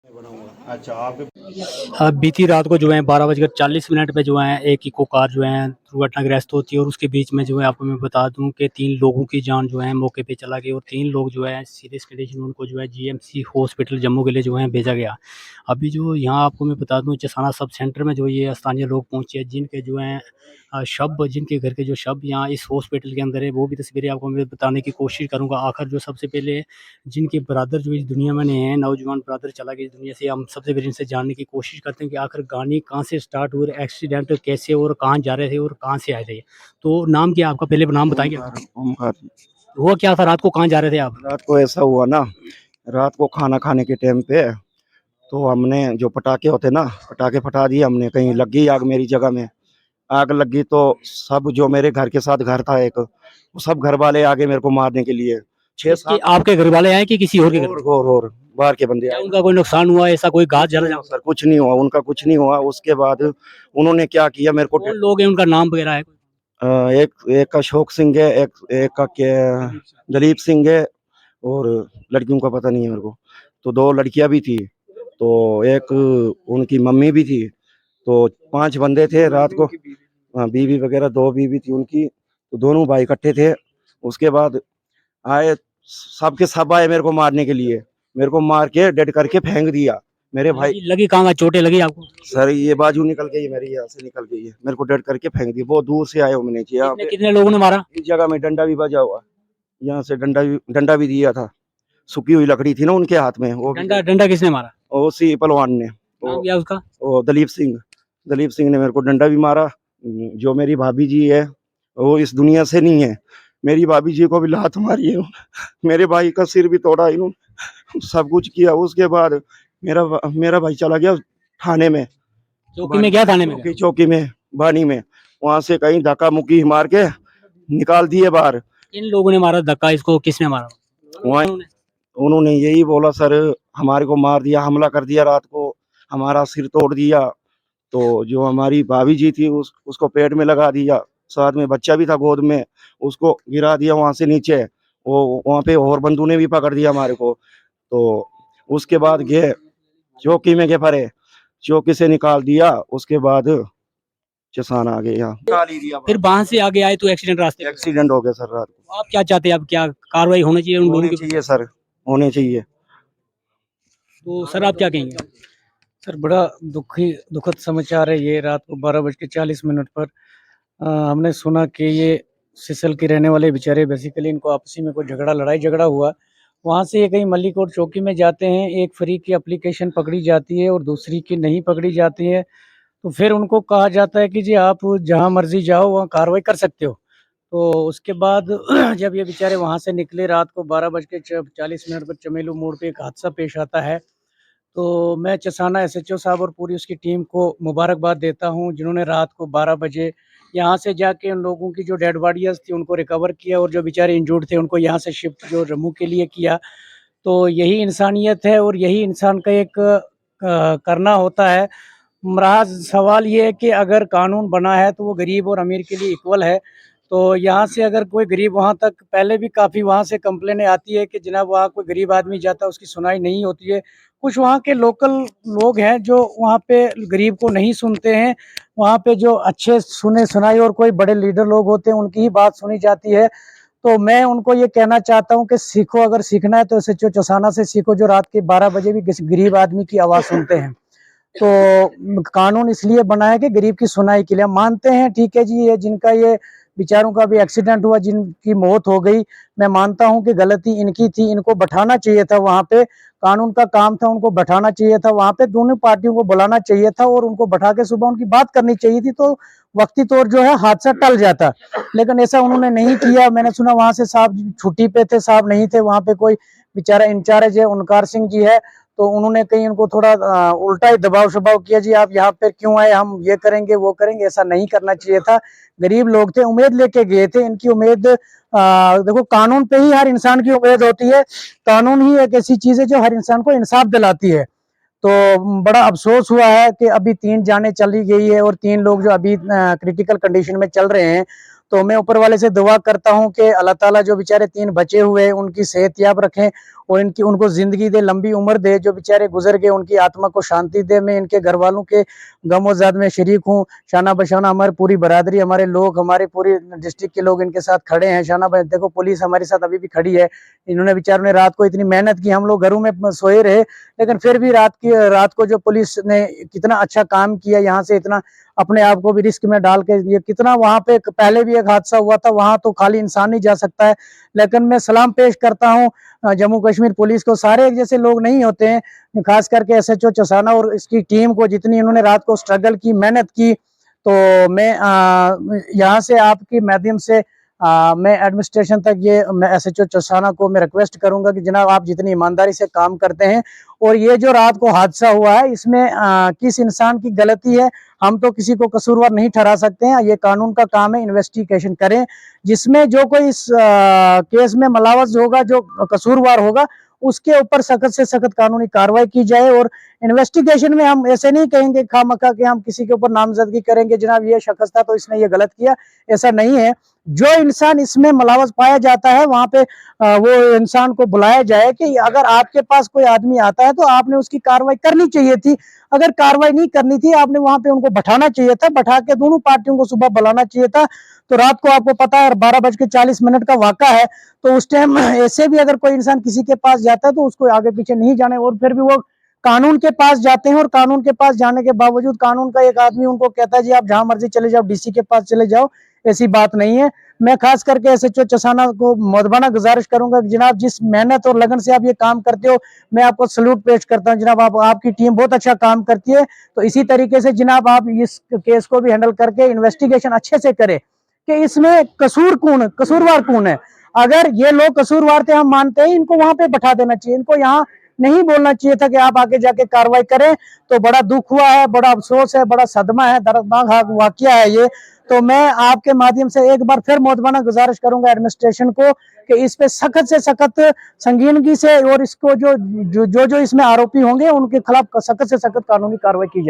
अच्छा आप बीती रात को जो है 12:40 पे जो है एक इको कार जो है दुर्घटनाग्रस्त होती है और उसके बीच में जो है आपको मैं बता दूं कि 3 लोगों की जान जो है मौके पे चला गई और 3 लोग जो है सीरियस कंडीशन में उनको जो है जीएमसी हॉस्पिटल जम्मू के लिए जो है भेजा गया। अभी जो यहाँ आपको मैं बता दूं चसाना सब सेंटर में जो ये स्थानीय लोग पहुंचे हैं जिनके जो है शव जिनके घर के जो शव यहाँ इस हॉस्पिटल के अंदर है वो भी तस्वीरें आपको मैं बताने की कोशिश करूंगा। आखिर जो सबसे पहले जिनके ब्रदर जो इस दुनिया में नहीं है, नौजवान ब्रदर चला गया इस दुनिया से, हम सबसे पहले इनसे जानने की कोशिश करते हैं कि आखिर गाड़ी कहाँ से स्टार्ट हुई, एक्सीडेंट कैसे और कहाँ जा रहे थे और कहाँ से आए थे। तो नाम क्या है आपका, पहले नाम बताएंगे। ओमकार ओमकार जी। हुआ क्या था, रात को कहाँ जा रहे थे आप? रात को ऐसा हुआ ना, रात को खाना खाने के टाइम पे तो हमने जो पटाखे होते ना, पटाखे फटा दिए हमने, कहीं लग गई आग मेरी जगह में। आग लगी तो सब जो मेरे घर के साथ घर था एक, वो सब घर वाले आगे मेरे को मारने के लिए। छह किसके, सात आपके घर वाले आए कि किसी और के घर में? और बाहर के बंदे क्या आए। उनका कोई नुकसान हुआ, ऐसा कोई घात कुछ जला नहीं हुआ जा? सर, कुछ नहीं हुआ, उनका कुछ नहीं हुआ। उसके बाद उन्होंने क्या किया मेरे को कौन लोग हैं, उनका नाम वगैरह है? एक एक का अशोक सिंह है, एक का क्या दलीप सिंह है, और लड़कियों का पता नहीं है मेरे को। तो 2 लड़कियां भी थी, तो एक उनकी मम्मी भी थी। तो 5 बंदे थे रात को। हाँ, बीवी वगैरह 2 बीवी थी उनकी, तो दोनों भाई इकट्ठे थे। उसके बाद आए, सबके सब आए मेरे को मारने के लिए। मेरे को मार के डेड करके फेंक दिया मेरे भाई। लगी लगी कहाँ, चोटें लगी आपको? सर ये बाजू निकल गई है मेरी, यहाँ से निकल गई है। मेरे को डेड करके फेंक दी, वो दूर से आए हो मैंने यहाँ कितने पे। कितने लोगों ने मारा? इस जगह में डंडा भी बजा हुआ, यहाँ से डंडा भी दिया था। सूखी हुई लकड़ी थी ना उनके हाथ में, वो भी डंडा डंडा किसने मारा? उसी पहलवान ने, नाम वो क्या उसका? वो दलीप सिंह ने मेरे को डंडा भी मारा। जो मेरी भाभी जी है वो इस दुनिया से नहीं है, मेरी भाभी जी को भी लात मारी है। मेरे भाई का सिर भी तोड़ा इन्होंने, सब कुछ किया। उसके बाद मेरा मेरा भाई चला गया थाने में, चौकी में बानी क्या, थाने में गया? चौकी में, बानी में। वहां से कहीं धक्का मुक्की मार के निकाल दिए बाहर। किन लोगों ने मारा धक्का, इसको किसने मारा? वहाँ उन्होंने यही बोला सर, हमारे को मार दिया, हमला कर दिया रात को, हमारा सिर तोड़ दिया। तो जो हमारी भाभी जी थी उसको पेट में लगा दिया, साथ में बच्चा भी था गोद में, उसको गिरा दिया वहां से नीचे। वो वहां पे और बंधु ने भी पकड़ दिया हमारे को। तो उसके बाद गए चौकी में, गए परे चौकी से निकाल दिया। उसके बाद चसान आ गए यहाँ, निकाल ही दिया फिर बाहर। वहां से आगे आए तो एक्सीडेंट रास्ते में हुआ। एक्सीडेंट हो गया सर रात को। आप क्या चाहते हैं, अब क्या कार्रवाई होनी चाहिए उन लोगों होने के चाहिए विरुद्ध? सर, होने चाहिए। तो सर आप क्या कहेंगे? सर बड़ा दुखद समाचार है ये। रात को 12:40 पर हमने सुना कि ये सिसल के रहने वाले बेचारे, बेसिकली इनको आपसी में कोई लड़ाई झगड़ा हुआ। वहाँ से ये कहीं मल्लीकोट चौकी में जाते हैं, एक फरीक की एप्लीकेशन पकड़ी जाती है और दूसरी की नहीं पकड़ी जाती है। तो फिर उनको कहा जाता है कि जी आप जहाँ मर्जी जाओ वहाँ कार्रवाई कर सकते हो। तो उसके बाद जब ये बेचारे वहाँ से निकले रात को 12:40 पर चमेलू मोड़ पे एक हादसा पेश आता है। तो मैं चसाना एसएचओ साहब और पूरी उसकी टीम को मुबारकबाद देता हूँ, जिन्होंने रात को 12 बजे यहाँ से जाके उन लोगों की जो डेड बॉडीज़ थी उनको रिकवर किया और जो बेचारे इंजर्ड थे उनको यहाँ से शिफ्ट जो जम्मू के लिए किया। तो यही इंसानियत है और यही इंसान का एक करना होता है। रहा सवाल ये है कि अगर कानून बना है तो वो गरीब और अमीर के लिए इक्वल है। तो यहाँ से अगर कोई गरीब वहाँ तक, पहले भी काफ़ी वहाँ से कंप्लेनें आती है कि जनाब वहाँ कोई गरीब आदमी जाता है उसकी सुनाई नहीं होती है। कुछ वहाँ के लोकल लोग हैं जो वहाँ पे गरीब को नहीं सुनते हैं। वहाँ पे जो अच्छे सुने सुनाई और कोई बड़े लीडर लोग होते हैं उनकी ही बात सुनी जाती है। तो मैं उनको ये कहना चाहता हूँ कि सीखो, अगर सीखना है तो एसएचओ चौसाना से सीखो, जो रात के 12 बजे भी किसी गरीब आदमी की आवाज़ सुनते हैं। तो कानून इसलिए बना है कि गरीब की सुनाई के लिए। हम मानते हैं, ठीक है जी, ये जिनका ये बेचारों का भी एक्सीडेंट हुआ, जिनकी मौत हो गई, मैं मानता हूं कि गलती इनकी थी, इनको बैठाना चाहिए था वहां पे। कानून का काम था, उनको बैठाना चाहिए था वहां पे, दोनों पार्टियों को बुलाना चाहिए था और उनको बैठा के सुबह उनकी बात करनी चाहिए थी, तो वक्ती तौर जो है हादसा टल जाता। लेकिन ऐसा उन्होंने नहीं किया। मैंने सुना वहां से साहब छुट्टी पे थे, साहब नहीं थे वहां पे, कोई बेचारा इंचार्ज है ओंकार सिंह जी है, तो उन्होंने कहीं उनको थोड़ा उल्टा ही दबाव शबाव किया, जी आप यहाँ पे क्यों आए, हम ये करेंगे वो करेंगे। ऐसा नहीं करना चाहिए था। गरीब लोग थे, उम्मीद लेके गए थे, इनकी उम्मीद देखो कानून पे ही हर इंसान की उम्मीद होती है। कानून ही एक ऐसी चीज है जो हर इंसान को इंसाफ दिलाती है। तो बड़ा अफसोस हुआ है कि अभी 3 जानें चली गई है और 3 लोग जो अभी क्रिटिकल कंडीशन में चल रहे हैं। तो मैं ऊपर वाले से दुआ करता हूँ कि अल्लाह ताला जो बेचारे 3 बचे हुए हैं उनकी सेहतयाब रखें और उनको जिंदगी दे, लंबी उम्र दे। जो बेचारे गुजर गए उनकी आत्मा को शांति दे। मैं इनके घर वालों के गम ज़ाद में शरीक हूँ। शाना बशाना हमारी पूरी बरादरी, हमारे लोग, हमारे पूरी डिस्ट्रिक्ट के लोग इनके साथ खड़े हैं। शाना देखो पुलिस हमारे साथ अभी भी खड़ी है। इन्होंने बेचारों ने रात को इतनी मेहनत की, हम लोग घरों में सोए रहे, लेकिन फिर भी रात को जो पुलिस ने कितना अच्छा काम किया, यहाँ से इतना अपने आप को भी रिस्क में डाल के, ये कितना, वहां पे पहले भी एक हादसा हुआ था, वहां तो खाली इंसान नहीं जा सकता है। लेकिन मैं सलाम पेश करता हूँ जम्मू कश्मीर पुलिस को। सारे एक जैसे लोग नहीं होते हैं, खास करके SHO चसाना और इसकी टीम को, जितनी इन्होंने रात को स्ट्रगल की, मेहनत की। तो मैं यहाँ से आपके माध्यम से मैं एडमिनिस्ट्रेशन तक ये मैं SHO चसाना को मैं रिक्वेस्ट करूंगा कि जनाब आप जितनी ईमानदारी से काम करते हैं, और ये जो रात को हादसा हुआ है इसमें किस इंसान की गलती है, हम तो किसी को कसूरवार नहीं ठहरा सकते हैं। ये कानून का काम है, इन्वेस्टिगेशन करें, जिसमें जो कोई इस केस में मलावज होगा, जो कसूरवार होगा, उसके ऊपर सख्त से सख्त कानूनी कार्रवाई की जाए। और इन्वेस्टिगेशन में हम ऐसे नहीं कहेंगे खामखा कि हम किसी के ऊपर नामजदगी करेंगे, जनाब ये शख्स था तो इसने ये गलत किया, ऐसा नहीं है। जो इंसान इसमें मलावज पाया जाता है वहां पे वो इंसान को बुलाया जाए कि अगर आपके पास कोई आदमी आता है तो आपने उसकी कार्रवाई करनी चाहिए थी। अगर कार्रवाई नहीं करनी थी, आपने वहां पे उनको बैठाना चाहिए था, बैठा के दोनों पार्टियों को सुबह बुलाना चाहिए था। तो रात को आपको पता है 12:40 का वाक़ा है, तो उस टाइम ऐसे भी अगर कोई इंसान किसी के पास जाता है तो उसको आगे पीछे नहीं जाने, और फिर भी वो कानून के पास जाते हैं, और कानून के पास जाने के बावजूद कानून का एक आदमी उनको कहता है जी आप जहां मर्जी चले जाओ, DC के पास चले जाओ। ऐसी बात नहीं है। मैं खास करके SHO चसाना को मुद्दबाना गुजारिश करूंगा कि जनाब जिस मेहनत और लगन से आप ये काम करते हो, मैं आपको सल्यूट पेश करता हूं जनाब। आपकी टीम बहुत अच्छा काम करती है। तो इसी तरीके से जनाब आप इस केस को भी हैंडल करके इन्वेस्टिगेशन अच्छे से करें कि इसमें कसूरवार कौन है। अगर ये लोग कसूरवार थे, हम मानते हैं, इनको वहां पे बैठा देना चाहिए, इनको यहाँ नहीं बोलना चाहिए था कि आप आगे जाके कार्रवाई करें। तो बड़ा दुख हुआ है, बड़ा अफसोस है, बड़ा सदमा है, दर्दनाक वाकया है ये। तो मैं आपके माध्यम से एक बार फिर मुद्दबाना गुजारिश करूंगा एडमिनिस्ट्रेशन को कि इस पे सख्त से सख्त संगीनगी से, और इसको जो इसमें आरोपी होंगे उनके खिलाफ सख्त से सख्त कानूनी कार्रवाई की जाए।